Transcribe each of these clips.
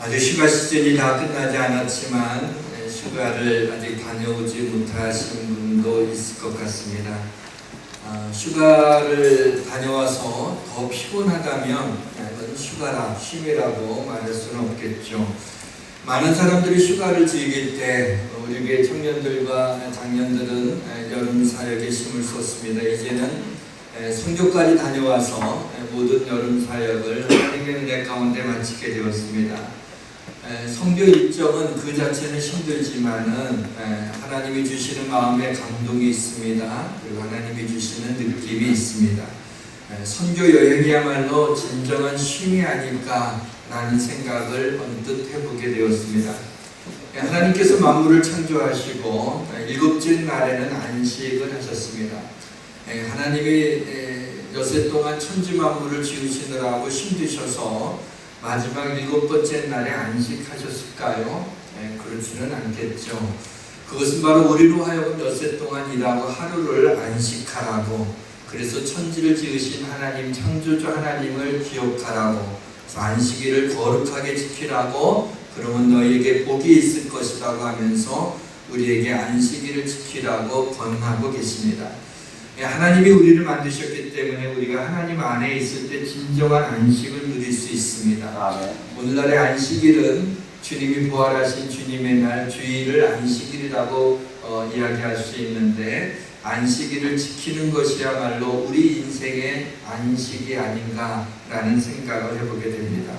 아직 휴가 시즌이 다 끝나지 않았지만 휴가를 아직 다녀오지 못하신 분도 있을 것 같습니다. 휴가를 다녀와서 더 피곤하다면 이건 휴가라, 쉼이라고 말할 수는 없겠죠. 많은 사람들이 휴가를 즐길 때 우리 교회 청년들과 장년들은 여름 사역에 힘을 쏟습니다. 이제는 선교까지 다녀와서 모든 여름 사역을 하나님의 은혜 가운데 마치게 되었습니다. 선교 일정은 그 자체는 힘들지만은 하나님이 주시는 마음의 감동이 있습니다. 그리고 하나님이 주시는 느낌이 있습니다. 선교 여행이야말로 진정한 쉼이 아닐까라는 생각을 언뜻 해보게 되었습니다. 하나님께서 만물을 창조하시고 일곱째 날에는 안식을 하셨습니다. 하나님이 여세 동안 천지 만물을 지으시느라고 힘드셔서 마지막 일곱 번째 날에 안식하셨을까요? 그렇지는 않겠죠. 그것은 바로 우리로 하여금 여세 동안 일하고 하루를 안식하라고, 그래서 천지를 지으신 하나님, 창조주 하나님을 기억하라고, 그래서 안식일을 거룩하게 지키라고, 그러면 너희에게 복이 있을 것이라고 하면서 우리에게 안식일을 지키라고 권하고 계십니다. 하나님이 우리를 만드셨기 때문에 우리가 하나님 안에 있을 때 진정한 안식을 누릴 수 있습니다. 오늘날의 안식일은 주님이 부활하신 주님의 날, 주일을 안식일이라고 이야기할 수 있는데, 안식일을 지키는 것이야말로 우리 인생의 안식이 아닌가라는 생각을 해보게 됩니다.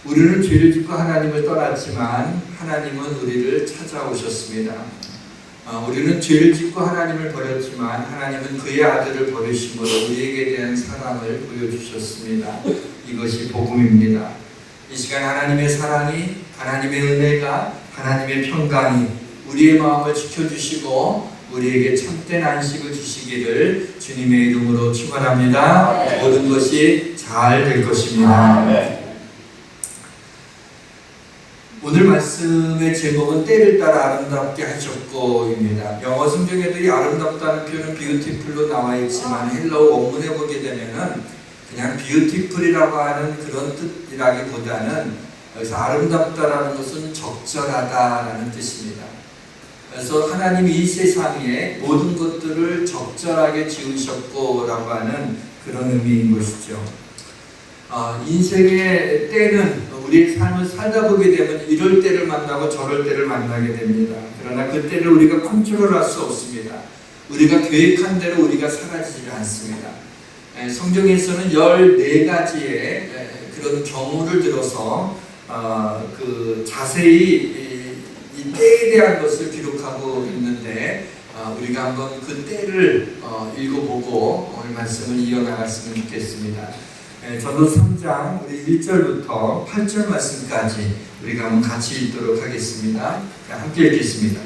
우리는 죄를 짓고 하나님을 떠났지만 하나님은 우리를 찾아오셨습니다. 우리는 죄를 짓고 하나님을 버렸지만 하나님은 그의 아들을 버리심으로 우리에게 대한 사랑을 보여주셨습니다. 이것이 복음입니다. 이 시간 하나님의 사랑이, 하나님의 은혜가, 하나님의 평강이 우리의 마음을 지켜주시고 우리에게 참된 안식을 주시기를 주님의 이름으로 축원합니다. 모든 것이 잘 될 것입니다. 오늘 말씀의 제목은 때를 따라 아름답게 하셨고입니다. 영어 성경에도 이 아름답다는 표현은 beautiful로 나와 있지만 헬라어 원문에 보게 되면은 그냥 beautiful이라고 하는 그런 뜻이라기보다는 여기서 아름답다라는 것은 적절하다라는 뜻입니다. 그래서 하나님이 이 세상에 모든 것들을 적절하게 지으셨고라고 하는 그런 의미인 것이죠. 인생의 때는 우리의 삶을 살다 보게 되면 이럴 때를 만나고 저럴 때를 만나게 됩니다. 그러나 그 때를 우리가 컨트롤할 수 없습니다. 우리가 계획한 대로 우리가 살아지지 않습니다. 성경에서는 14가지의 그런 경우를 들어서 자세히 이 때에 대한 것을 기록하고 있는데 우리가 한번 그 때를 읽어보고 오늘 말씀을 이어나갔으면 좋겠습니다. 전도 3장 우리 1절부터 8절 말씀까지 우리가 한번 같이 읽도록 하겠습니다. 함께 읽겠습니다.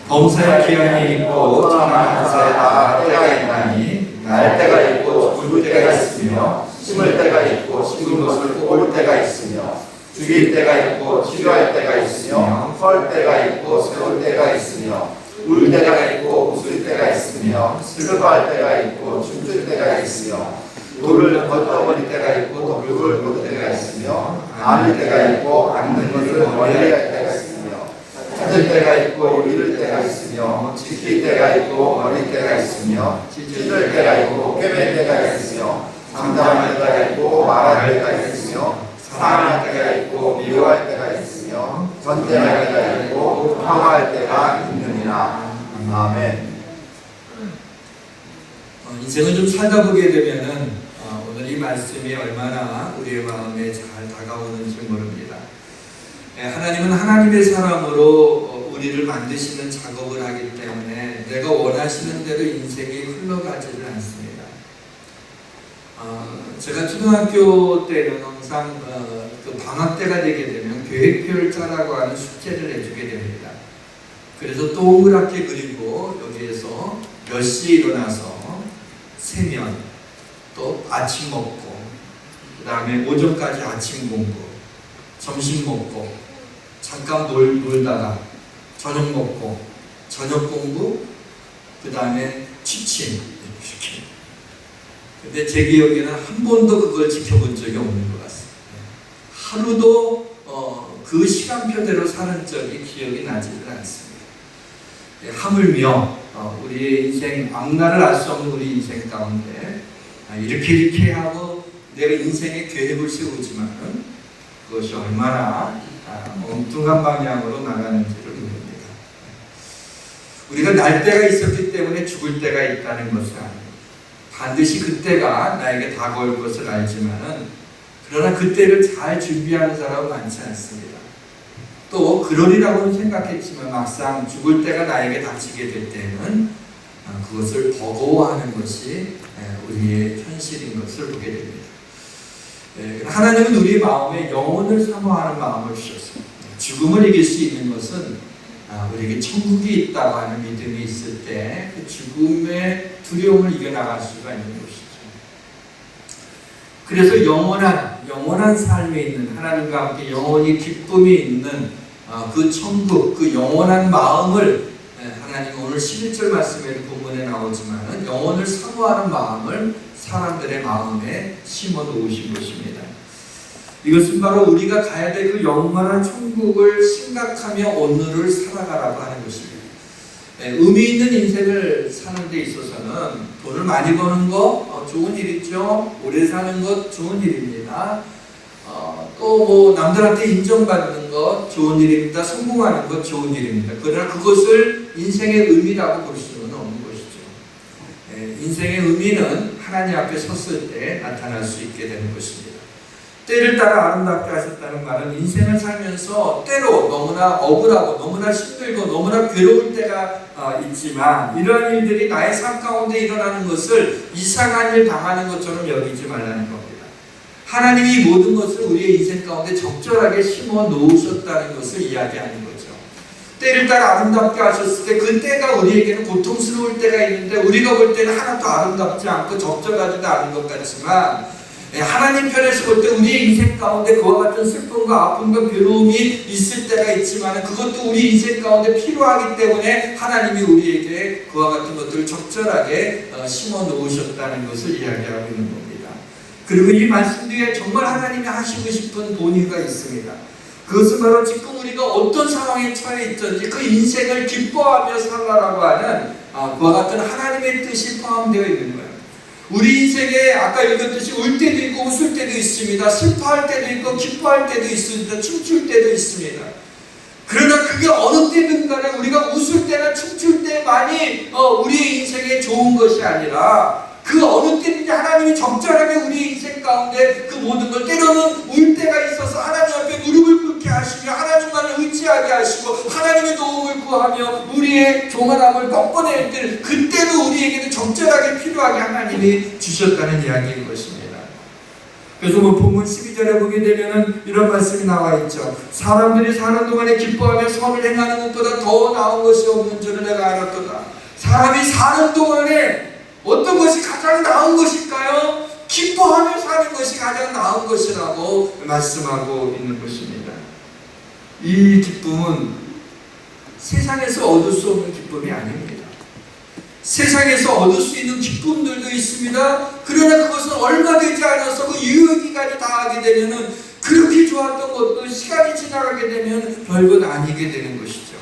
범사에 기한이 있고 천하만사에 다 때가 있나니 날 때가 있고 죽을 때가 있으며 심을 때가 있고 심은 것을 뽑을 때가 있으며 죽일 때가 있고 치료할 때가 있으며 헐 때가 있고 세울 때가 있으며 울 때가 있고 웃을 때가 있으며 슬퍼할 때가 있고 춤출 때가 있으며 돌을 걷어버릴 때가 있고 돌을 볼 때가 있으며 안을 때가 있고 안는 것을 멀리할 때가 있으며 찾을 때가 있고 잃을 때가 있으며 지킬 때가 있고 버릴 때가 있으며 찢을 때가 있고 꿰맬 때가 있으며 장담할 때가 있고 말할 때가 있으며 사랑할 때가 있고 미워할 때가 있으며 전쟁할 때가 있고 평화할 때가 있느니라. 아멘. 인생을 좀 살다 보게 되면은 오늘 이 말씀이 얼마나 우리의 마음에 잘 다가오는지 모릅니다. 하나님은 하나님의 사람으로 우리를 만드시는 작업을 하기 때문에 내가 원하시는 대로 인생이 흘러가지를 않습니다. 제가 초등학교 때는 항상 그 방학 때가 되게 되면 계획표를 짜라고 하는 숙제를 내주게 됩니다. 그래서 동그랗게 그리고 여기에서 몇 시에 일어나서 세면, 또 아침 먹고, 그 다음에 오전까지 아침 공부, 점심 먹고, 잠깐 놀다가 저녁 먹고, 저녁 공부, 그 다음에 취침 이렇게. 근데 제 기억에는 한 번도 그걸 지켜본 적이 없는 것 같습니다. 하루도 그 시간표대로 사는 적이 기억이 나지는 않습니다. 하물며 우리의 인생 앞날을 알 수 없는 우리 인생 가운데 이렇게 하고 내가 인생의 계획을 세우지만 그것이 얼마나 엉뚱한 방향으로 나가는지를 모릅니다. 우리가 날 때가 있었기 때문에 죽을 때가 있다는 것은 아닙니다. 반드시 그때가 나에게 다가올 것을 알지만 그러나 그때를 잘 준비하는 사람은 많지 않습니다. 또 그러리라고는 생각했지만 막상 죽을 때가 나에게 닥치게 될 때는 그것을 버거워하는 것이 우리의 현실인 것을 보게 됩니다. 하나님은 우리의 마음에 영혼을 사모하는 마음을 주셨습니다. 죽음을 이길 수 있는 것은 우리에게 천국이 있다고 하는 믿음이 있을 때 그 죽음의 두려움을 이겨나갈 수가 있는 것이죠. 그래서 영원한 삶에 있는 하나님과 함께 영원히 기쁨이 있는 그 천국, 그 영원한 마음을 하나님 오늘 11절 말씀에 본문에 나오지만 영혼을 사모하는 마음을 사람들의 마음에 심어 놓으신 것입니다. 이것은 바로 우리가 가야 될 그 영원한 천국을 생각하며 오늘을 살아가라고 하는 것입니다. 의미 있는 인생을 사는 데 있어서는 돈을 많이 버는 거 좋은 일이죠. 오래 사는 것 좋은 일입니다. 또 남들한테 인정받는 것 좋은 일입니다. 성공하는 것 좋은 일입니다. 그러나 그것을 인생의 의미라고 볼 수는 없는 것이죠. 인생의 의미는 하나님 앞에 섰을 때 나타날 수 있게 되는 것입니다. 때를 따라 아름답게 하셨다는 말은 인생을 살면서 때로 너무나 억울하고 너무나 힘들고 너무나 괴로울 때가 있지만 이러한 일들이 나의 삶 가운데 일어나는 것을 이상한 일 당하는 것처럼 여기지 말라는 겁니다. 하나님이 이 모든 것을 우리의 인생 가운데 적절하게 심어 놓으셨다는 것을 이야기하는 거죠. 때를 따라 아름답게 하셨을 때 그 때가 우리에게는 고통스러울 때가 있는데 우리가 볼 때는 하나도 아름답지 않고 적절하지도 않은 것 같지만 하나님 편에서 볼 때 우리의 인생 가운데 그와 같은 슬픔과 아픔과 괴로움이 있을 때가 있지만 그것도 우리 인생 가운데 필요하기 때문에 하나님이 우리에게 그와 같은 것들을 적절하게 심어 놓으셨다는 것을 이야기하고 있는 겁니다. 그리고 이 말씀 뒤에 정말 하나님이 하시고 싶은 본의가 있습니다. 그것은 바로 지금 우리가 어떤 상황에 처해 있든지 그 인생을 기뻐하며 살라라고 하는 그와 같은 하나님의 뜻이 포함되어 있는 거예요. 우리 인생에 아까 읽었듯이 울 때도 있고 웃을 때도 있습니다. 슬퍼할 때도 있고 기뻐할 때도 있습니다. 춤출 때도 있습니다. 그러나 그게 어느 때든 간에 우리가 웃을 때나 춤출 때만이 우리의 인생에 좋은 것이 아니라 그 어느 때든지 하나님이 적절하게 우리 인생 가운데 그 모든 걸 때로는 울 때가 있어서 하나님 앞에 무릎을 꿇게 하시며 하나님만을 의지하게 하시고 하나님의 도움을 구하며 우리의 조만함을 꺾어낼 때 그때도 우리에게는 적절하게 필요하게 하나님이 주셨다는 이야기인 것입니다. 그래서 본문 12절에 보게 되면 이런 말씀이 나와 있죠. 사람들이 사는 동안에 기뻐하며 선을 행하는 것보다 더 나은 것이 없는 줄을 내가 알았도다. 사람이 사는 동안에 어떤 것이 가장 나은 것일까요? 기뻐하며 사는 것이 가장 나은 것이라고 말씀하고 있는 것입니다. 이 기쁨은 세상에서 얻을 수 없는 기쁨이 아닙니다. 세상에서 얻을 수 있는 기쁨들도 있습니다. 그러나 그것은 얼마 되지 않아서 그 유효기간이 다하게 되면 그렇게 좋았던 것도 시간이 지나가게 되면 별것 아니게 되는 것이죠.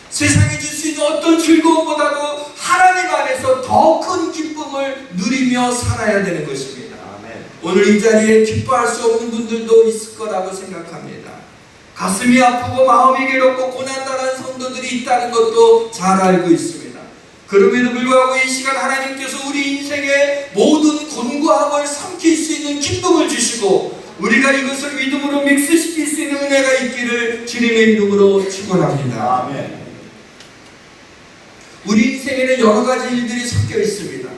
세상에 줄 수 있는 어떤 즐거움보다도 하나님 안에서 더 큰 기쁨을 누리며 살아야 되는 것입니다. 아멘. 오늘 이 자리에 기뻐할 수 없는 분들도 있을 거라고 생각합니다. 가슴이 아프고 마음이 괴롭고 고난당한 성도들이 있다는 것도 잘 알고 있습니다. 그럼에도 불구하고 이 시간 하나님께서 우리 인생의 모든 곤고함을 삼킬 수 있는 기쁨을 주시고 우리가 이것을 믿음으로 믹스시킬 수 있는 은혜가 있기를 주님의 이름으로 축원합니다. 아멘. 우리 인생에는 여러 가지 일들이 섞여 있습니다.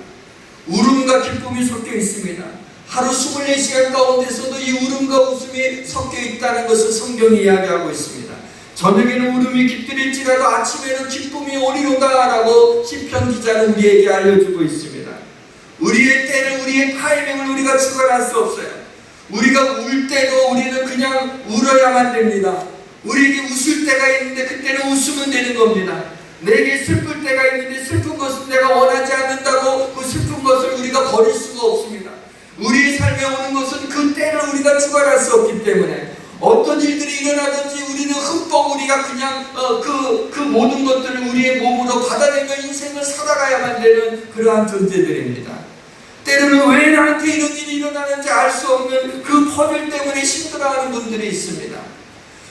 울음과 기쁨이 섞여 있습니다. 하루 24시간 가운데서도 이 울음과 웃음이 섞여 있다는 것을 성경이 이야기하고 있습니다. 저녁에는 울음이 깃들일지라도 아침에는 기쁨이 오리로다라고 시편 기자는 우리에게 알려주고 있습니다. 우리의 때를 우리의 타이밍을 우리가 추가할 수 없어요. 우리가 울 때도 우리는 그냥 울어야만 됩니다. 우리에게 웃을 때가 있는데 그때는 웃으면 되는 겁니다. 내게 슬플 때가 있는데 슬픈 것은 내가 원하지 않는다고 그 슬픈 것을 우리가 버릴 수가 없습니다. 우리의 삶에 오는 것은 그 때를 우리가 추가할 수 없기 때문에 어떤 일들이 일어나든지 우리는 흠뻑 우리가 그냥 그 모든 것들을 우리의 몸으로 받아내며 인생을 살아가야만 되는 그러한 존재들입니다. 때로는 왜 나한테 이런 일이 일어나는지 알 수 없는 그 퍼즐 때문에 힘들어하는 분들이 있습니다.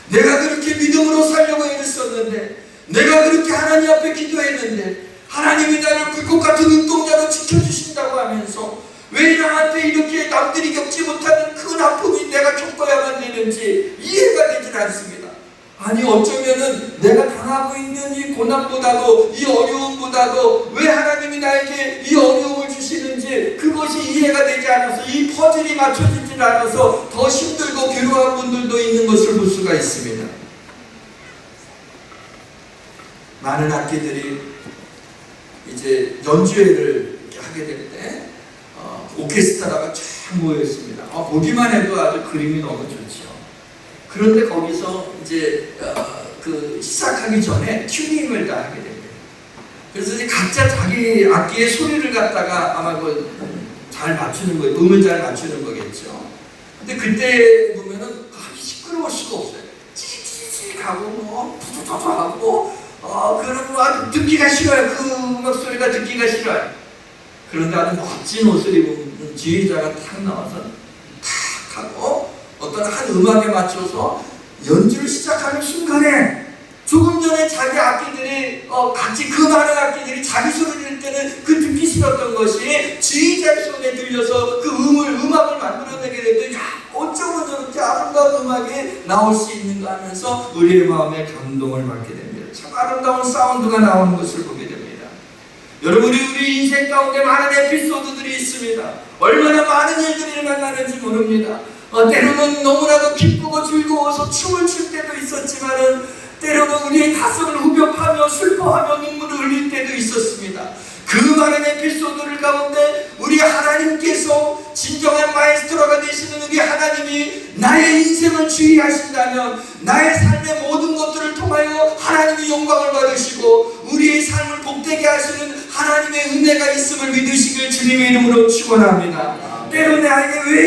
내가 그렇게 믿음으로 살려고 애를 썼는데, 내가 그렇게 하나님 앞에 기도했는데 하나님이 나를 불꽃 같은 눈동자로 지켜주신다고 하면서 왜 나한테 이렇게 남들이 겪지 못하는 큰 아픔이 내가 겪어야만 되는지 이해가 되질 않습니다. 아니 어쩌면은 내가 당하고 있는 이 고난보다도 이 어려움보다도 왜 하나님이 나에게 이 어려움을 주시는지 그것이 이해가 되지 않아서 이 퍼즐이 맞춰지질 않아서 더 힘들고 괴로운 분들도 있는 것을 볼 수가 있습니다. 많은 악기들이 이제 연주회를 하게 될 때 오케스트라가 쫙 모여 있습니다. 보기만 해도 아주 그림이 너무 좋죠. 그런데 거기서 이제 그 시작하기 전에 튜닝을 다 하게 됩니다. 그래서 이제 각자 자기 악기의 소리를 갖다가 아마 잘 맞추는 거예요. 음을 잘 맞추는 거겠죠. 근데 그때 보면은 시끄러울 수가 없어요. 찌릿찌릿 하고 뭐 푸푸푸푸 하고 그러고 아주 듣기가 싫어요. 그 음악 소리가 듣기가 싫어요. 그런데 아주 멋진 옷을 입은 지휘자가 탁 나와서 탁 하고 어떤 한 음악에 맞춰서 연주를 시작하는 순간에 조금 전에 자기 악기들이 같이 그 많은 악기들이 자기 소리를 낼 때는 그 듣기 싫었던 것이 지휘자의 손에 들려서 그 음악을 만들어내게 됐더니 어쩌면 저렇게 아름다운 음악이 나올 수 있는가 하면서 우리의 마음에 감동을 받게 됩니다. 참 아름다운 사운드가 나오는 것을 보게 됩니다. 여러분 우리 인생 가운데 많은 에피소드들이 있습니다. 얼마나 많은 일들이 만나는지 모릅니다. 때로는 너무나도 기쁘고 즐거워서 춤을 출 때도 있었지만은 때로는 우리의 가슴을 후벼파며 슬퍼하며 눈물을 흘릴 때도 있었습니다. 그 많은 에피소드를 가운데 우리 하나님께서 진정한 마에스트로가 되시는 우리 하나님이 나의 인생을 주의하신다면 나의 삶의 모든 것들을 통하여 하나님이 영광을 받으시고 우리의 삶을 복되게 하시는 하나님의 은혜가 있음을 믿으시길 주님의 이름으로 축원합니다. 때로 나에게 왜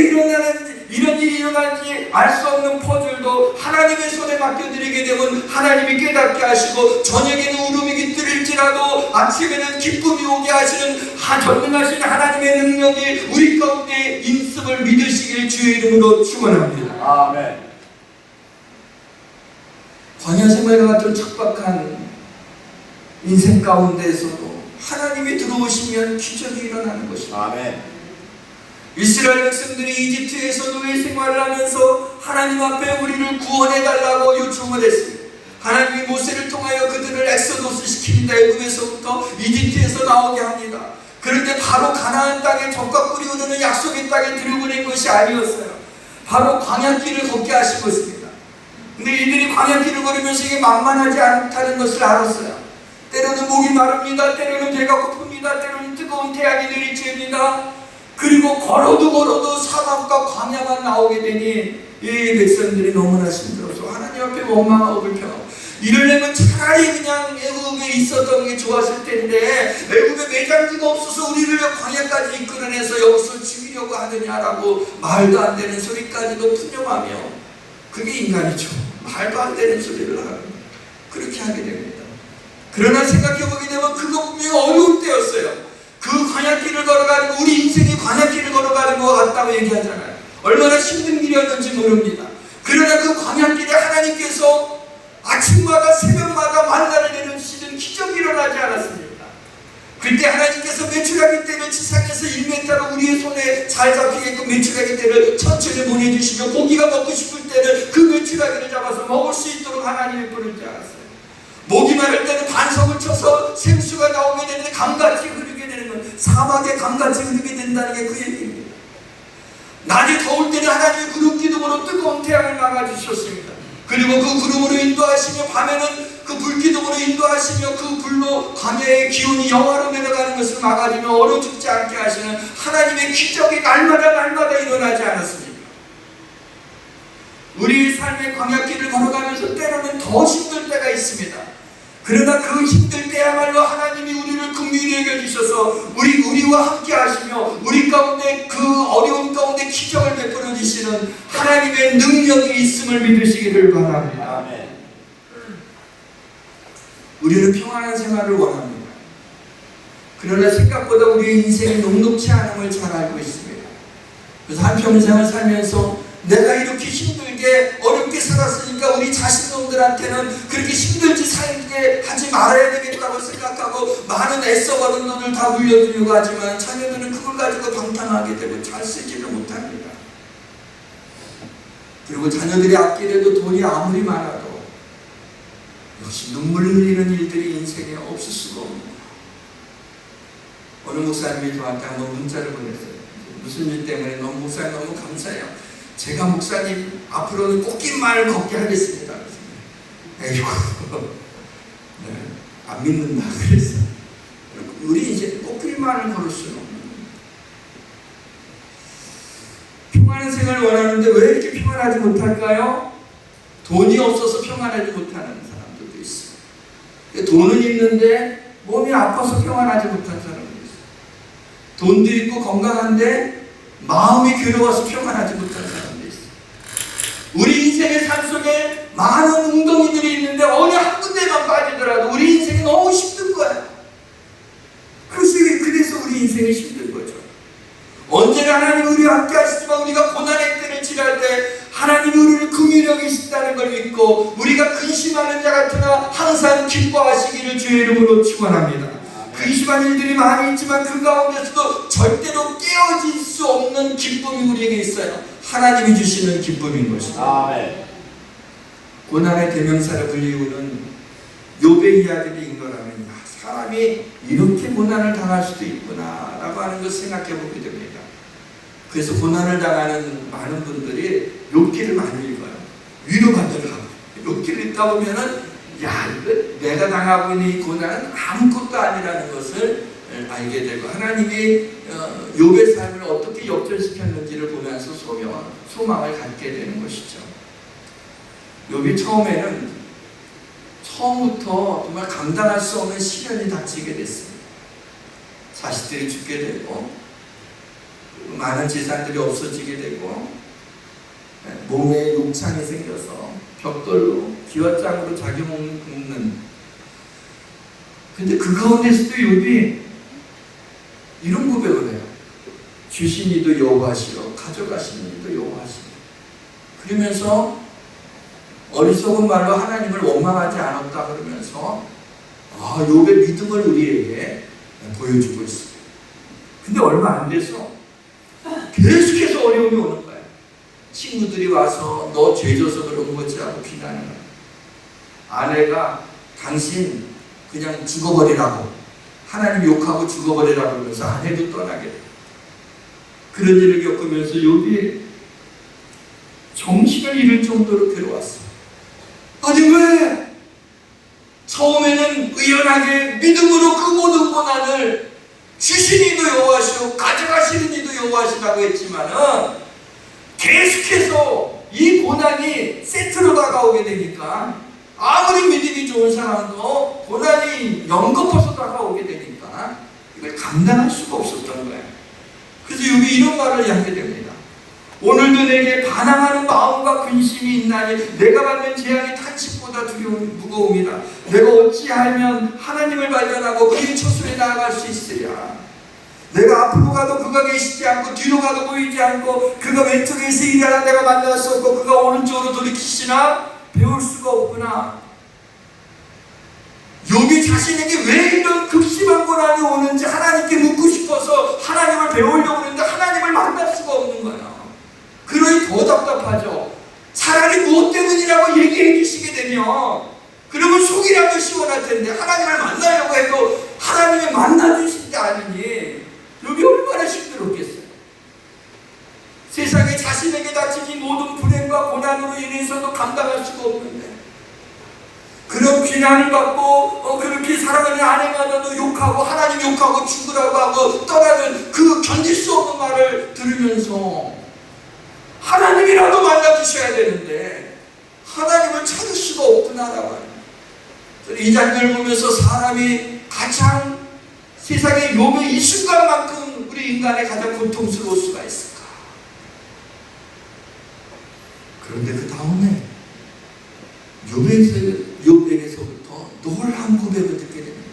이런 일이 일어나는지 알 수 없는 퍼즐도 하나님의 손에 맡겨드리게 되면 하나님이 깨닫게 하시고 저녁에는 울음이 깃들일지라도 아침에는 기쁨이 오게 하시는 전능하신 하나님의 능력이 우리 가운데 있음을 믿으시길 주의 이름으로 축원합니다. 아멘. 광야 생활과 같은 척박한 인생 가운데에서도 하나님이 들어오시면 기적이 일어나는 것입니다. 아멘. 이스라엘 백성들이 이집트에서 노예 생활을 하면서 하나님 앞에 우리를 구원해달라고 요청을 했습니다. 하나님이 모세를 통하여 그들을 엑소도스 시킵니다. 애굽에서부터 이집트에서 나오게 합니다. 그런데 바로 가나안 땅에 젖과 꿀이 흐르는 약속의 땅에 들여보낸 것이 아니었어요. 바로 광야길을 걷게 하신 것입니다. 근데 이들이 광야길을 걸으면서 이게 만만하지 않다는 것을 알았어요. 때로는 목이 마릅니다. 때로는 배가 고픕니다. 때로는 뜨거운 태양이 내리쬐입니다. 그리고 걸어도 사막과 광야만 나오게 되니 이 백성들이 너무나 힘들어서 하나님 앞에 원망하고 불평하고 이러려면 차라리 그냥 애굽에 있었던 게 좋았을 텐데 애굽에 매장지가 없어서 우리를 광야까지 이끌어내서 여기서 죽이려고 하느냐라고 말도 안 되는 소리까지도 푸념하며 그게 인간이죠. 말도 안 되는 소리를 하는 그렇게 하게 됩니다. 그러나 생각해보게 되면 그거 분명히 어려울 때였어요. 그 광야길을 걸어가는 우리 인생이 광야길을 걸어가는 것 같다고 얘기하잖아요. 얼마나 힘든 길이었는지 모릅니다. 그러나 그 광야길에 하나님께서 아침마다 새벽마다 만나를 내려주시는 기적이 일어나지 않았습니까? 그때 하나님께서 메추라기 떼를 지상에서 1m로 우리의 손에 잘 잡히게끔 메추라기 떼를 천천히 보내주시며 고기가 먹고 싶을 때는 그 메추라기를 잡아서 먹을 수 있도록 하나님이 부르지 않았어요. 목이 마를 때는 반석을 쳐서 생수가 나오게 되는데 강같이 흐르게 되는 건 사막에 강같이 흐르게 된다는 게 그 얘기입니다. 낮에 더울 때는 하나님이 구름 기둥으로 뜨거운 태양을 막아주셨습니다. 그리고 그 구름으로 인도하시며 밤에는 그 불기둥으로 인도하시며 그 불로 광야의 기온이 영하로 내려가는 것을 막아주며 얼어 죽지 않게 하시는 하나님의 기적이 날마다 일어나지 않았습니까? 우리 삶의 광야길을 걸어가면서 때로는 더 힘들 때가 있습니다. 그러나 그 힘들 때야말로 하나님이 우리를 긍휼히 여겨주셔서 우리와 함께 하시며 우리 가운데 그 어려운 가운데 기적을 베풀어 주시는 하나님의 능력이 있음을 믿으시기를 바랍니다. 아멘. 우리는 평안한 생활을 원합니다. 그러나 생각보다 우리의 인생이 녹록치 않음을 잘 알고 있습니다. 그래서 한평생을 살면서 내가 이렇게 힘들게 어렵게 살았으니까 우리 자식놈들한테는 그렇게 힘들지 살게 하지 말아야 되겠다고 생각하고 많은 애써버린 돈을 다 물려주려고 하지만 자녀들은 그걸 가지고 방탕하게 되고 잘 쓰지를 못합니다. 그리고 자녀들이 아끼려도 돈이 아무리 많아도 역시 눈물 흘리는 일들이 인생에 없을 수가 없는 거예요. 어느 목사님이 저한테 한번 문자를 보냈어요. 무슨 일 때문에 너무 목사님 너무 감사해요. 제가 목사님 앞으로는 꽃길만을 걷게 하겠습니다. 에이구, 네, 안 믿는다 그랬어요. 우리 이제 꽃길만을 걸을 수는 없는 평안한 생활을 원하는데 왜 이렇게 평안하지 못할까요? 돈이 없어서 평안하지 못하는 사람들도 있어요. 돈은 있는데 몸이 아파서 평안하지 못한 사람도 있어요. 돈도 있고 건강한데 마음이 괴로워서 평안하지 못한 사람도 있어요. 우리 인생의 삶 속에 많은 웅덩이들이 있는데 어느 한 군데만 빠지더라도 우리 인생이 너무 힘든 거야. 그래서 우리 인생이 힘든 거죠. 언제나 하나님이 우리와 함께 하시지만 우리가 고난의 때를 지날 때 하나님이 우리를 긍휼히 여기신다는 걸 믿고 우리가 근심하는 자 같으나 항상 기뻐하시기를 주의 이름으로 축원합니다. 근심한 일들이 많이 있지만 그 가운데서도 절대로 깨어질 수 없는 기쁨이 우리에게 있어요. 하나님이 주시는 기쁨인 것입니다. 아멘. 고난의 대명사를 불리우는 욥의 이야기를 읽노라면 사람이 이렇게 고난을 당할 수도 있구나 라고 하는 것을 생각해 보게 됩니다. 그래서 고난을 당하는 많은 분들이 욥기를 많이 읽어요. 위로받으려고 욥기를 읽다 보면은 야, 이거 내가 당하고 있는 이 고난은 아무것도 아니라는 것을 알게 되고 하나님이 욥의 삶을 어떻게 역전시켰는지를 보면서 소망을 갖게 되는 것이죠. 욥이 처음부터 정말 감당할 수 없는 시련이 닥치게 됐습니다. 자식들이 죽게 되고 많은 재산들이 없어지게 되고 몸에 욕창이 생겨서 벽돌로 기와장으로 자기 몸을 굽는. 근데 그 가운데서도 욥이 이런 고백을 해요. 주신 이도 여호와시요 가져가신 이도 여호와시요. 그러면서 어리석은 말로 하나님을 원망하지 않았다 그러면서 욥의 믿음을 우리에게 보여주고 있습니다. 근데 얼마 안 돼서 계속해서 어려움이 오는 거예요. 친구들이 와서 너 죄져서 그런 거지 하고 비난을 해요. 아내가 당신 그냥 죽어버리라고 하나님 욕하고 죽어버리라고 그러면서 아내도 떠나게 돼요. 그런 일을 겪으면서 욥이 정신을 잃을 정도로 괴로웠어요. 아니 왜 처음에는 의연하게 믿음으로 그 모든 고난을 주신 이도 여호와시오 가져가시는 이도 여호와시라고 했지만은 계속해서 이 고난이 세트로 다가오게 되니까 아무리 믿음이 좋은 사람도 고난이 연거푸서 다가오게 되니까 이걸 감당할 수가 없었던 거예요. 그래서 여기 이런 말을 하게 됩니다. 오늘도 내게 반항하는 마음과 근심이 있나니 내가 받는 재앙이 탄식보다 무거움이라. 내가 어찌하면 하나님을 발견하고 그의 처소에 나아갈 수 있으랴. 내가 앞으로 가도 그가 계시지 않고 뒤로 가도 보이지 않고 그가 왼쪽에 있으리라. 내가 만날 수 없고 그가 오른쪽으로 돌이키시나 배울 수가 없구나. 욥이 자신에게 왜 이런 극심한 고난이 오는지 하나님께 묻고 싶어서 하나님을 배우려고 하는데 하나님을 만날 수가 없는 거예요. 그러니 더 답답하죠. 차라리 무엇 때문이라고 얘기해 주시게 되면 그러면 속이라도 시원할 텐데 하나님을 만나려고 해도 하나님이 만나주신 게 아니니 욥이 얼마나 힘들었겠어요. 세상에 자신에게 닥친 이 모든 불행과 고난으로 인해서도 감당할 수가 없는데 그런 비난을 받고 그렇게 사랑하는 아내마저도 욕하고 하나님 욕하고 죽으라고 하고 떠나는 그 견딜 수 없는 말을 들으면서 하나님이라도 만나주셔야 되는데 하나님을 찾을 수가 없구나라고 하는. 이 장면을 보면서 사람이 가장 세상의 욥의 이 순간만큼 우리 인간의 가장 고통스러울 수가 있을까? 그런데 그 다음에 욥에게서부터 놀라운 고백을 듣게 됩니다.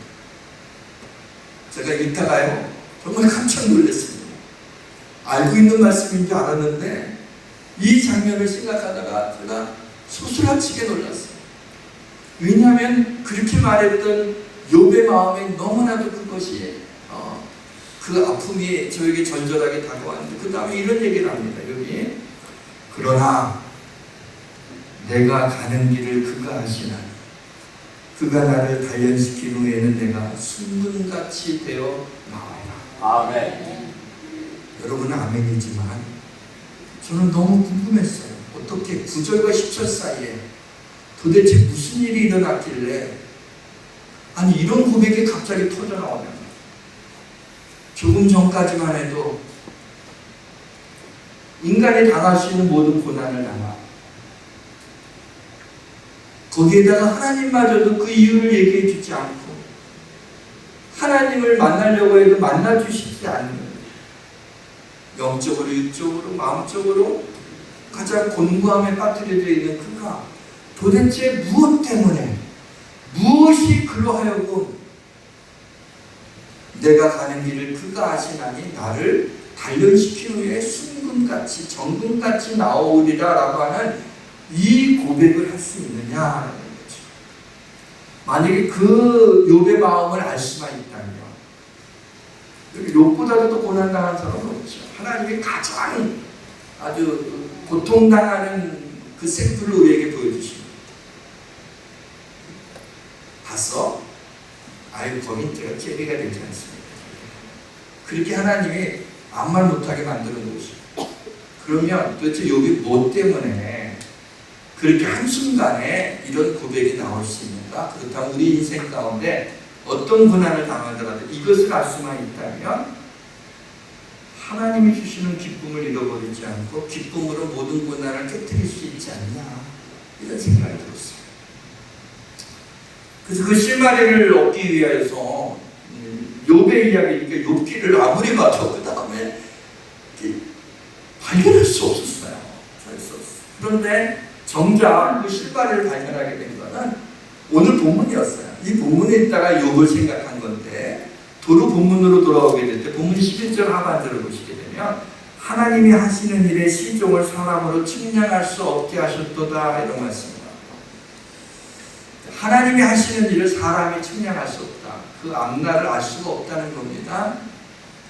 제가 읽다가요 정말 깜짝 놀랐습니다. 알고 있는 말씀인 줄 알았는데 이 장면을 생각하다가 제가 소스라치게 놀랐어요. 왜냐하면 그렇게 말했던 욥의 마음에 너무나도 그것이 그 아픔이 저에게 절절하게 다가왔는데 그 다음에 이런 얘기를 합니다. 여기 그러나 내가 가는 길을 그가 아시나 그가 나를 단련시킨 후에는 내가 순금같이 되어 나와라. 아멘. 여러분은 아멘이지만 저는 너무 궁금했어요. 어떻게 9절과 10절 사이에 도대체 무슨 일이 일어났길래 아니 이런 고백이 갑자기 터져나오냐. 조금 전까지만 해도 인간이 당할 수 있는 모든 고난을 당하 거기에다가 하나님마저도 그 이유를 얘기해 주지 않고 하나님을 만나려고 해도 만나주시지 않는 영적으로 육적으로 마음적으로 가장 곤고함에 빠뜨려져 있는 그가 도대체 무엇 때문에 무엇이 그로 하여금 내가 가는 길을 그가 아시나니 나를 단련시킨 후에 순금같이 정금같이 나오리라 라고 하는 이 고백을 할 수 있느냐라는 거죠. 만약에 그 욥의 마음을 알 수만 있다면 여기 욥보다도 더 고난당한 사람은 없죠. 하나님이 가장 아주 고통당하는 그 샘플을 우리에게 보여주십니다. 봤어? 아유 거긴 제가 재미가 되지 않습니다. 그렇게 하나님이 아무 말 못하게 만들어 놓으시고 그러면 도대체 욥이 뭐 때문에 그렇게 한순간에 이런 고백이 나올 수 있는가? 그렇다면 우리 인생 가운데 어떤 고난을 당하더라도 이것을 알 수만 있다면 하나님이 주시는 기쁨을 잃어버리지 않고 기쁨으로 모든 고난을 깨뜨릴 수 있지 않나 이런 생각이 들었어요. 그래서 그 실마리를 얻기 위하여서 욥의 이야기니까 욥기를 아무리 봐도 그 다음에 발견할 수 없었어요. 그런데 정작 그 실마리를 발견하게 된 것은 오늘 본문이었어요. 이 본문에 있다가 욥을 생각한 건데 도로 본문으로 돌아오게 될 때 본문 11절 하반절을 보시게 되면 하나님이 하시는 일에 시종을 사람으로 측량할 수 없게 하셨도다 이런 말씀입니다. 하나님이 하시는 일을 사람이 측량할 수 없다. 그 앞날을 알 수가 없다는 겁니다.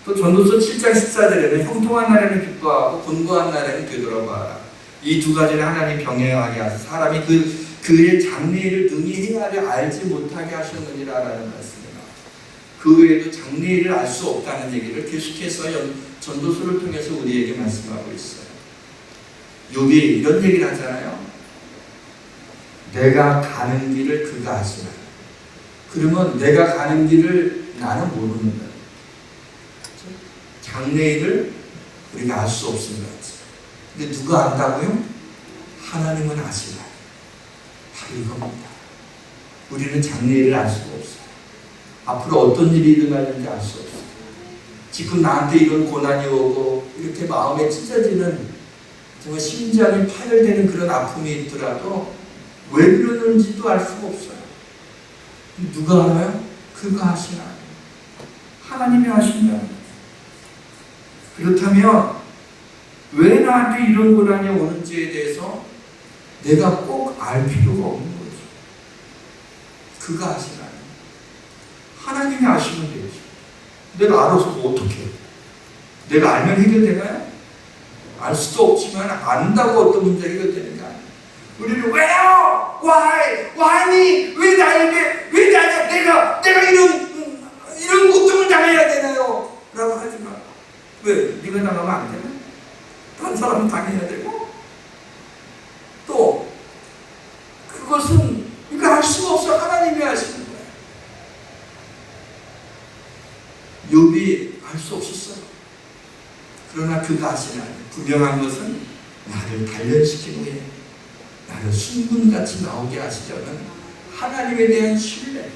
또 전도서 7장 14절에는 형통한 날에는 기뻐하고 곤고한 날에는 되돌아봐라. 이 두 가지를 하나님 병행하게 하사 사람이 그의 장래일을 능히 헤아려 알지 못하게 하셨느니라라는 말씀입니다. 그 외에도 장래일을 알 수 없다는 얘기를 계속해서 전도서를 통해서 우리에게 말씀하고 있어요. 욥이 이런 얘기를 하잖아요. 내가 가는 길을 그가 아시나. 그러면 내가 가는 길을 나는 모르는 거예요. 장래일을 우리가 알 수 없습니다. 근데 누가 안다고요? 하나님은 아시나. 바로 이겁니다. 우리는 장래일을 알 수가 없어요. 앞으로 어떤 일이 일어나는지 알 수 없어요. 지금 나한테 이런 고난이 오고 이렇게 마음에 찢어지는 정말 심장이 파열되는 그런 아픔이 있더라도 왜 그러는지도 알 수가 없어요. 누가 알아요? 그가 아시나. 하나님이 아신다. 그렇다면 왜 나한테 이런 고난이 오는지에 대해서 내가 꼭 알 필요가 없는 거죠. 그가 아시나. 하나님이 아시면 되지. 내가 알아서 뭐 어떻게 해? 내가 알면 해결되나요? 알 수도 없지만 안다고 어떤 문제가 해결되는 게 아니에요. 우리는 왜요? Why me? 왜 나에게? 왜 내가 이런 고통을 당해야 되나요? 라고 하지 마. 왜? 네가 당하면 안 되나? 다른 사람은 당해야 되고 또 그것은 이거 할 수가 없어. 하나님이 하시는 거예요. 욥이 알 수 없었어요. 그러나 그가 아시나. 분명한 것은 나를 단련시킨 후에 나를 순금같이 나오게 하시려는 하나님에 대한 신뢰,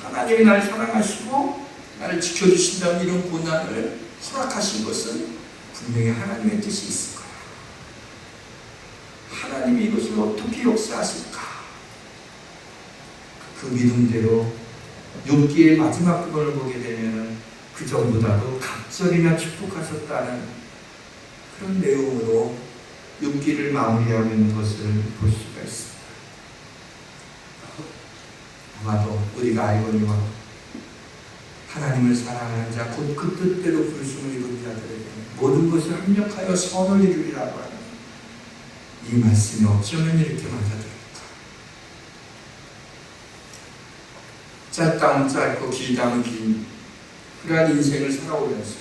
하나님이 나를 사랑하시고 나를 지켜주신다는 이런 고난을 허락하신 것은 분명히 하나님의 뜻이 있을 거야. 하나님이 이것을 어떻게 역사하실까? 그 믿음대로 욥기의 마지막 부분을 보게 되면 그 전보다도 갑절이나 축복하셨다는 그런 내용으로 욥기를 마무리하고 있는 것을 볼 수가 있습니다. 아마도 우리가 알거니와 하나님을 사랑하는 자, 곧 그 뜻대로 부르심을 입은 자들에게 모든 것을 합력하여 선을 이루리라고 하는 이 말씀이 어쩌면 이렇게 맞아들을까? 짧다면 짧고 길다면 긴 그러한 인생을 살아오면서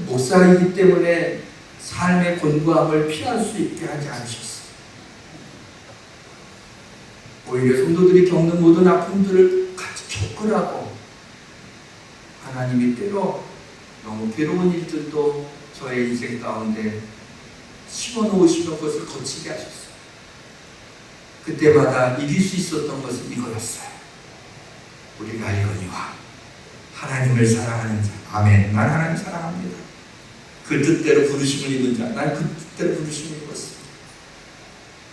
목사이기 때문에 삶의 곤고함을 피할 수 있게 하지 않으셨어요. 오히려 성도들이 겪는 모든 아픔들을 같이 겪으라고 하나님이 때로 너무 괴로운 일들도 저의 인생 가운데 심어놓으시는 것을 거치게 하셨어요. 그때마다 이길 수 있었던 것은 이거였어요. 우리가 이거니와 하나님을 사랑하는 자. 아멘. 난 하나님 사랑합니다. 그 뜻대로 부르심을 입은 자. 난 그 뜻대로 부르심을 입었습니다.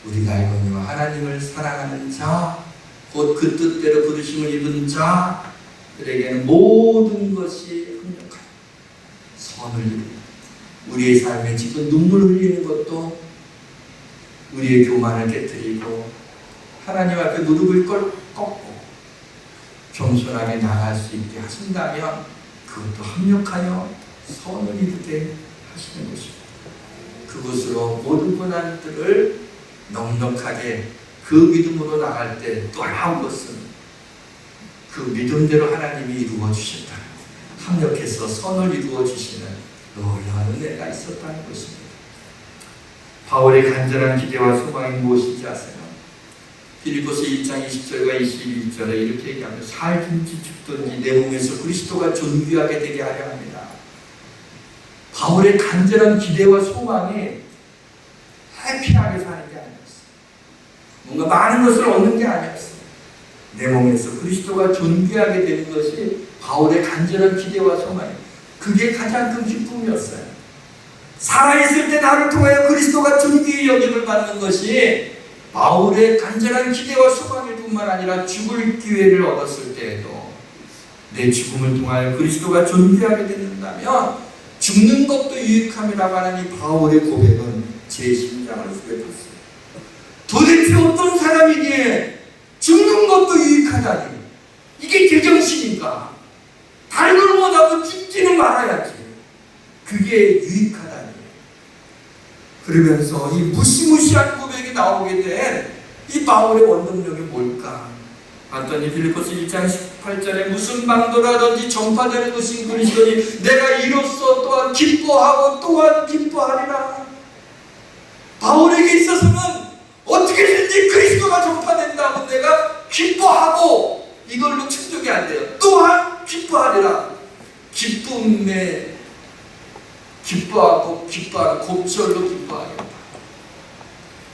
우리가 이거니와 하나님을 사랑하는 자, 곧 그 뜻대로 부르심을 입은 자들에게는 모든 것이 합력하여 선을 이루고 우리의 삶에 지금 눈물 흘리는 것도 우리의 교만을 깨뜨리고 하나님 앞에 무릎을 꺾고 겸손하게 나갈 수 있게 하신다면 그것도 합력하여 선을 이루게 하시는 것입니다. 그것으로 모든 고난들을 넉넉하게 그 믿음으로 나갈 때 놀라운 것은 그 믿음대로 하나님이 이루어 주신다. 합력해서 선을 이루어 주시는 놀라운 은혜가 있었다는 것입니다. 바울의 간절한 기대와 소망이 무엇인지 아세요? 빌립보서 1장 20절과 21절에 이렇게 얘기합니다. 살든지 죽든지 내 몸에서 그리스도가 존귀하게 되게 하려 합니다. 바울의 간절한 기대와 소망이 해피하게 사는 게 아니었어요. 뭔가 많은 것을 얻는 게 아니었어요. 내 몸에서 그리스도가 존귀하게 되는 것이 바울의 간절한 기대와 소망이에요. 그게 가장 큰 기쁨이었어요. 살아있을 때 나를 통하여 그리스도가 존귀히 여김을 받는 것이 바울의 간절한 기대와 소망일 뿐만 아니라 죽을 기회를 얻었을 때에도 내 죽음을 통하여 그리스도가 존귀하게 된다면 죽는 것도 유익함이라고 하는 이 바울의 고백은 제 심장을 후벼팠어요. 도대체 어떤 사람이기에 죽는 것도 유익하다니, 이게 제정신인가? 달걸 못하고 죽지는 말아야지. 그게 유익하다니. 그러면서 이 무시무시한 고백이 나오게 된 이 바울의 원동력이 뭘까? 봤더니 빌립보서 1장 18절에 무슨 방도라든지 전파되는 것인 그리스도니 내가 이로써 또한 기뻐하고 또한 기뻐하리라. 바울에게 있어서는 어떻게든지 그리스도가 전파된다고 내가 기뻐하고 이걸로 충족이 안 돼요. 또한 기뻐하리라. 기쁨에 기뻐하고 곱절로 기뻐하겠다.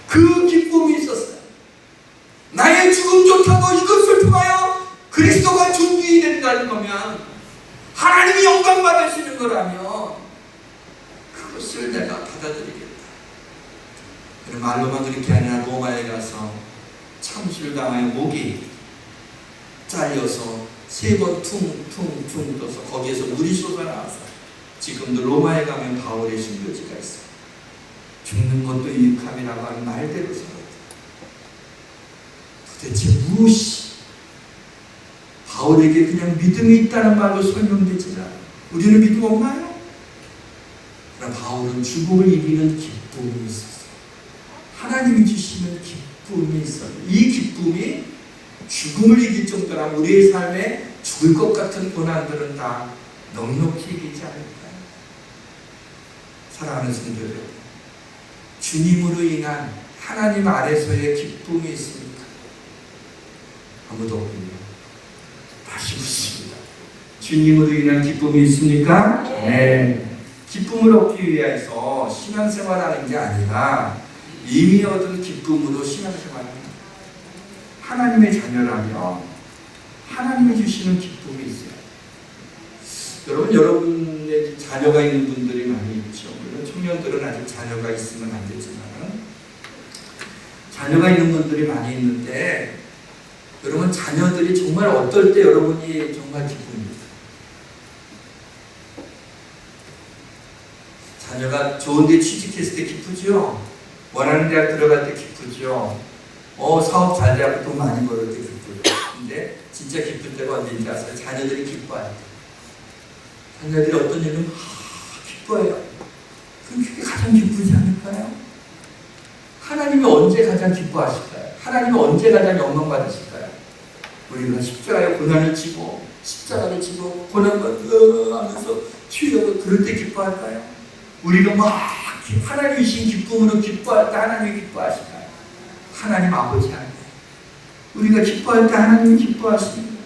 그 기쁨이 있었어요. 나의 죽음조차도 이것을 통하여 그리스도가 존귀히 된다는 거면, 하나님이 영광 받으시는 거라면 그것을 내가 받아들이겠다. 그런 말로만 그렇게 아니라 로마에 가서 참수를 당하여 목이 잘려서 3번 퉁퉁퉁 떠서 거기에서 물이 쏟아나와서 지금도 로마에 가면 바울의 순교지가 있어요. 죽는 것도 유익함이라고 하는 말대로 살았다. 도대체 무엇이 바울에게 그냥 믿음이 있다는 말로 설명되지 않아요. 우리는 믿음 없나요? 그러나 바울은 죽음을 이기는 기쁨이 있었어요. 하나님이 주시는 기쁨이 있어요. 이 기쁨이 죽음을 이길 정도라면 우리의 삶에 죽을 것 같은 고난들은 다 넉넉히 이기지 않을까요? 사랑하는 성도들, 주님으로 인한 하나님 아래서의 기쁨이 있습니까? 아무도 없군요. 다시 묻습니다. 주님으로 인한 기쁨이 있습니까? 네. 기쁨을 얻기 위해서 신앙생활하는 게 아니라 이미 얻은 기쁨으로 신앙생활합니다. 하나님의 자녀라면 하나님이 주시는 기쁨이 있어요. 여러분의 자녀가 있는 분들이 많이 있죠. 물론 청년들은 아직 자녀가 있으면 안 되지만 자녀가 있는 분들이 많이 있는데 여러분 자녀들이 정말 어떨 때 여러분이 정말 기쁩니다. 자녀가 좋은 데 취직했을 때 기쁘죠. 원하는 대학 들어갈 때 기쁘죠. 사업 잘 돼서 돈 많이 벌을 때 기쁘죠. 근데 진짜 기쁠 때가 언제인지 아세요? 자녀들이 기뻐해요. 자녀들이 어떤 일은 기뻐해요. 그럼 그게 가장 기쁘지 않을까요? 하나님이 언제 가장 기뻐하실까요? 하나님이 언제 가장 영광받으실까요? 우리가 십자가에 고난을 지고 십자가를 지고 고난받으면서 치유하고 그럴 때 기뻐할까요? 우리가 막 하나님이 주신 기쁨으로 기뻐할 때 하나님이 기뻐하실까요? 하나님 아버지 아니에요. 우리가 기뻐할 때 하나님이 기뻐하십니다.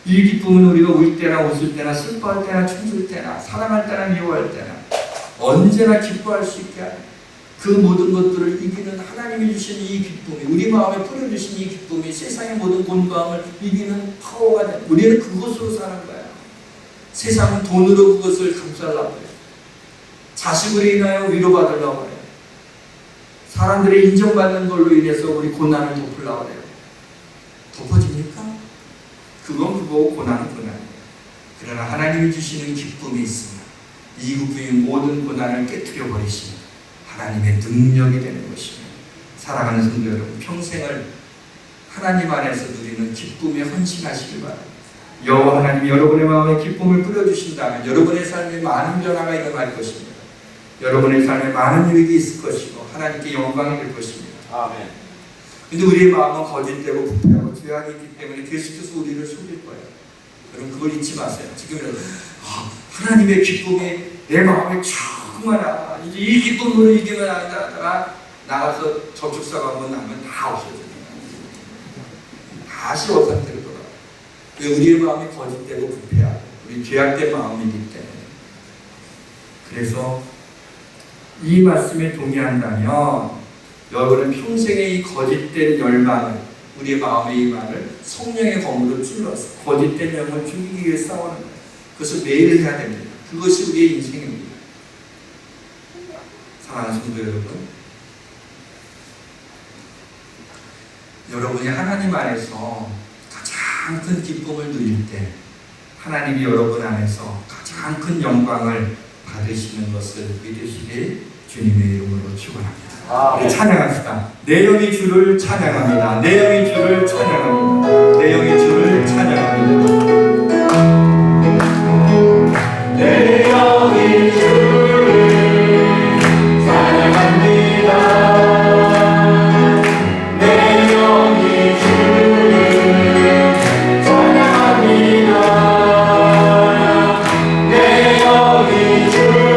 이 기쁨은 우리가 울 때나 웃을 때나 슬퍼할 때나 춤출 때나 사랑할 때나 미워할 때나 언제나 기뻐할 수 있게 하는 그 모든 것들을 이기는 하나님이 주신 이 기쁨이 우리 마음에 뿌려주신 이 기쁨이 세상의 모든 곤고함을 이기는 파워가 돼. 우리는 그것으로 사는 거야. 세상은 돈으로 그것을 감싸려고 해요. 자식으로 인하여 위로받으려고 해요. 사람들의 인정받는 걸로 인해서 우리 고난을 덮으려고 해요. 덮어집니까? 그건 그거고 고난은 고난이에요. 그러나 하나님이 주시는 기쁨이 있으면 이 기쁨이 모든 고난을 깨트려 버리시는 하나님의 능력이 되는 것입니다. 사랑하는 성도 여러분, 평생을 하나님 안에서 누리는 기쁨에 헌신하시길 바랍니다. 여호와 하나님이 여러분의 마음에 기쁨을 뿌려주신다면 여러분의 삶에 많은 변화가 일어날 것입니다. 여러분의 삶에 많은 유익이 있을 것이고 하나님께 영광이 될 것입니다. 아멘. 근데 우리의 마음은 거짓되고 부패하고 죄악이 있기 때문에 계속해서 우리를 속일 거예요. 여러분 그걸 잊지 마세요. 지금이라도 하나님의 기쁨이 내 마음에 충만하다. 이제 이 기쁨으로 이기면 나다가 나가서 저축사가 한번 나면 다 없어져요. 다시 원상태로 돌아와요. 왜? 우리의 마음이 거짓되고 부패하고 우리 죄악된 마음이기 때문에. 그래서 이 말씀에 동의한다면 여러분은 평생의 이 거짓된 열망을 우리의 마음의 이 말을 성령의 검으로 찔러서 거짓된 영을 죽이기 위해 싸우는 거예요. 그것을 매일 해야 됩니다. 그것이 우리의 인생입니다. 사랑하는 성도 여러분, 여러분이 하나님 안에서 가장 큰 기쁨을 누릴 때 하나님이 여러분 안에서 가장 큰 영광을 받으시는 것을 믿으시길 주님의 이름으로 축원합니다. 우리 찬양합시다. 내 영이 주를 찬양합니다. 내 영이 주를 찬양합니다. 내 영이 주를 찬양합니다. 내 영이 주를 찬양합니다. 내 영이 주를 찬양합니다. 내 영이 주를 찬양합니다. 내 영이 주를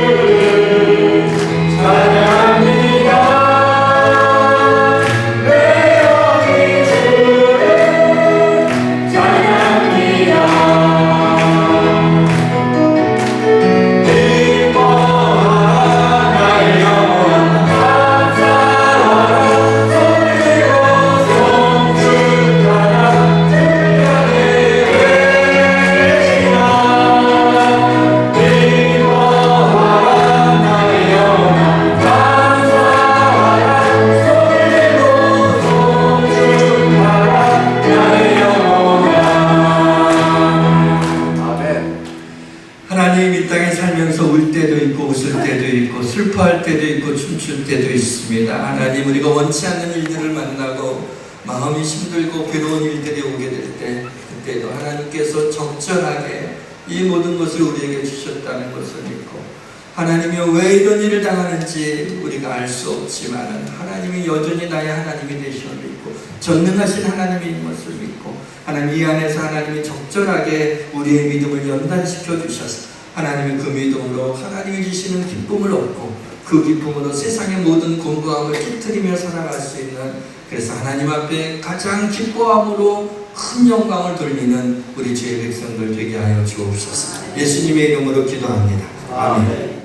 찬양합니다. 하나님 이 땅에 살면서 울 때도 있고 웃을 때도 있고 슬퍼할 때도 있고 춤출 때도 있습니다. 하나님 우리가 원치 않는 일들을 만나고 마음이 힘들고 괴로운 일들이 오게 될 때 그때도 하나님께서 적절하게 이 모든 것을 우리에게 주셨다는 것을 믿고 하나님이 왜 이런 일을 당하는지 우리가 알 수 없지만 하나님이 여전히 나의 하나님이 되심을 믿고 전능하신 하나님인 것을 믿고 하나님 이 안에서 하나님이 적절하게 우리의 믿음을 연단시켜 주셔서 하나님의 그 믿음으로 하나님이 주시는 기쁨을 얻고 그 기쁨으로 세상의 모든 공고함을 깨트리며 살아갈 수 있는 그래서 하나님 앞에 가장 기뻐함으로 큰 영광을 돌리는 우리 주의 백성들 되게 하여 주옵소서. 예수님의 이름으로 기도합니다. 아멘.